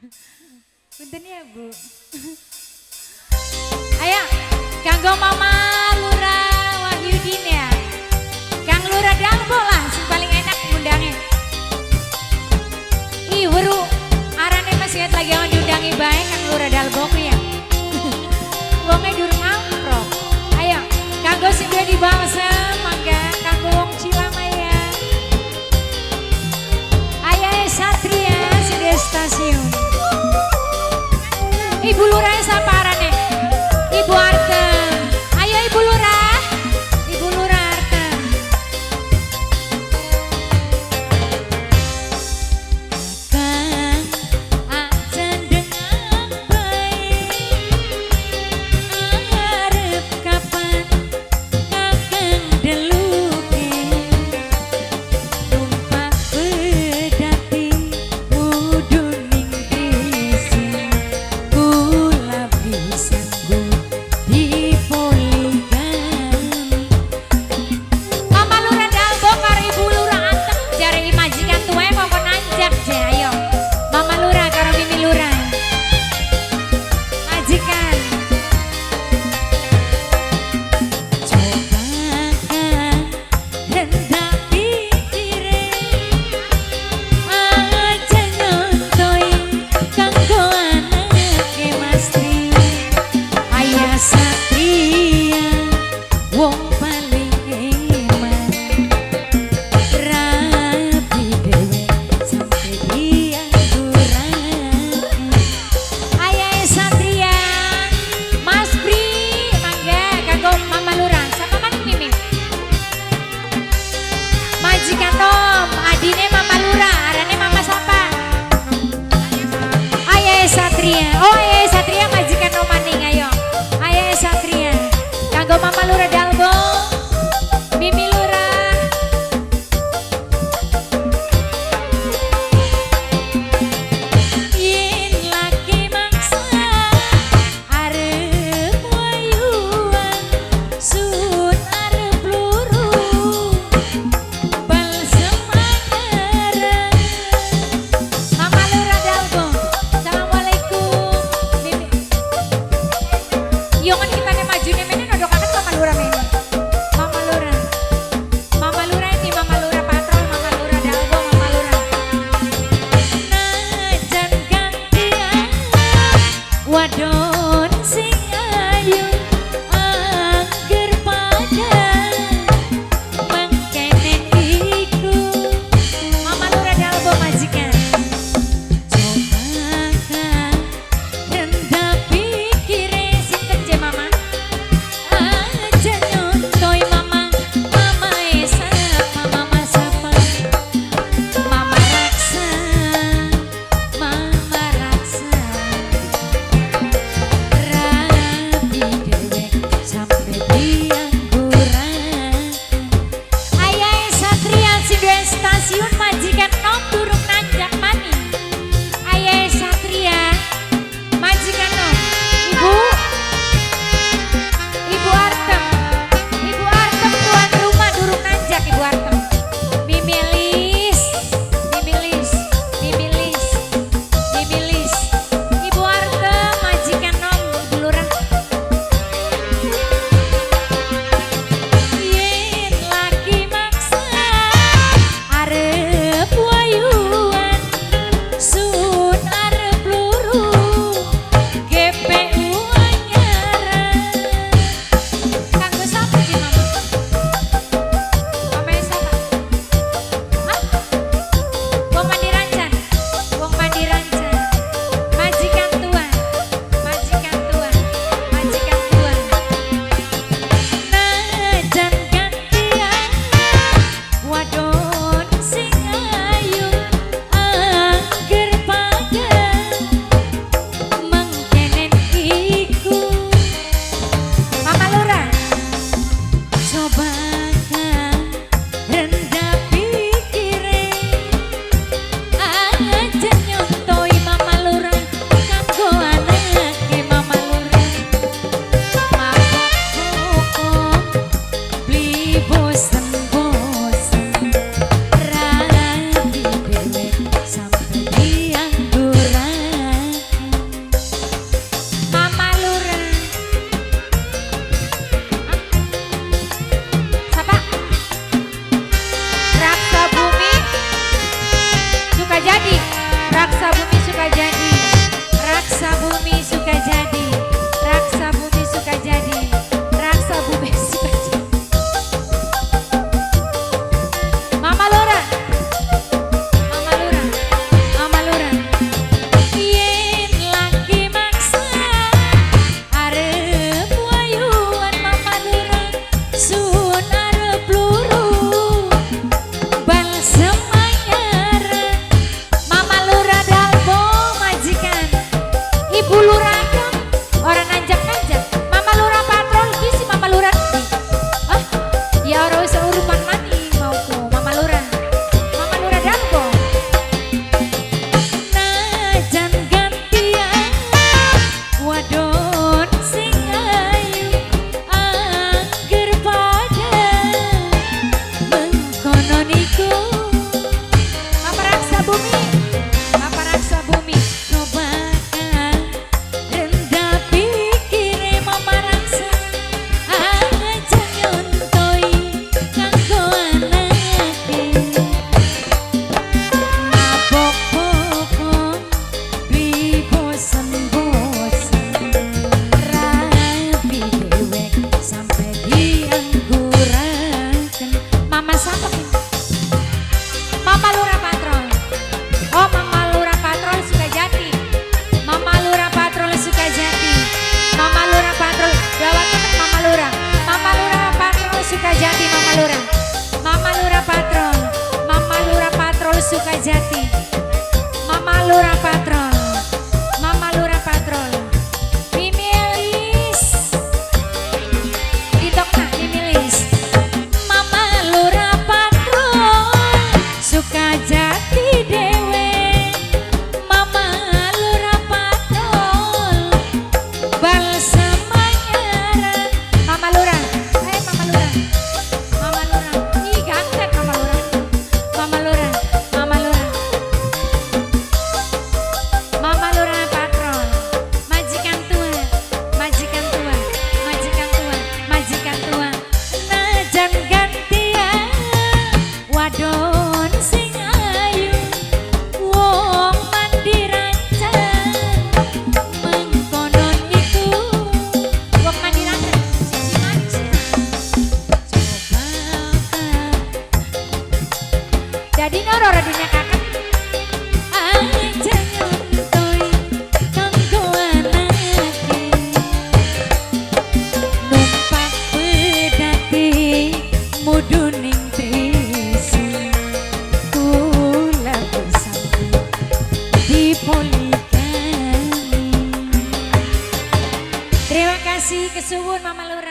Punten ya Bu. Ayo, kanggo Mama Lurah Wahyudin ya. Kang Lurah Dalbo lah, sing paling enak ngundangnya. Ih, weru arane masih lagi yang diundangi baik Kang Lurah Dalbo ya. Wongnya durung amprok. Ayo, kanggo sing udah di Balsam, mangga kanggo wong Cilamaya. Ayo Satria sing di stasiun. Ibu Lurah saparane? Ibu Artem. Ayo Ibu Lurah. Ibu Lurah Artem. Kang acan dengan baik. Arep kapan kakang deluke. Numpak pedati uduning krisi. Kula Raksa Bumi Sukajadi, Raksa Bumi Sukajadi, Raksa Bumi Sukajadi, Raksa Bumi Sukajadi. Mama Lura, Mama Lura, Mama Lura. Yen lagi maksa arep wayuan Mama Lura, sun arep luru bal semanyar. Mama Lura dalbo majikan, Ibu Lura dong orang nanjak-nanjak. Mama Lura patrol si Mama Lura di. Ah, ya orang seurupan mani mauku Mama Lura. Mama Lura dalbo. Najan gantian wadon sing ayu angger pada mengkono niku. Bapak Raksa Bumi, Bapak Raksa Bumi, cobakan rendah pikire Mama Raksa, aja nyontoi kanggo anake. Mabok-bokon bi bosen-bosen, rapi dewek sampai diangguraken. Mama siapa ini? Mama Lura Patrol. Oh, Mama Lura Patrol Sukajati. Mama Lura Patrol Sukajati. Mama Lura Patrol. Gawat temen Mama Lura. Mama Lura Patrol Sukajati. Mama Lura. Mama Lura Patrol. Mama Lura Patrol Sukajati. Mama Lura Patrol. Mama Lura Patrol. Mimilis. Ditokna Mimilis. Mama Lura Patrol Sukajati dewe. Mama Lura Patrol bal semanyaran. Mama Lura, Mama Lura, Mama Lura, ih ganteng Mama Lura, Mama Lura, Mama Lura, Mama Lura Patrol, majikan tua, majikan tua, majikan tua, majikan tua. Najan gantian wadon sing ayu, wong mandi rancang mengkonon iku. Wong mandi rancang siji manis. Jadi ngoror dinya kakak. Aja nyontoi kanggo anake, numpak pedati muduning trisi, kula bersambut di poligami. Terima kasih kesuwun Mama Lura.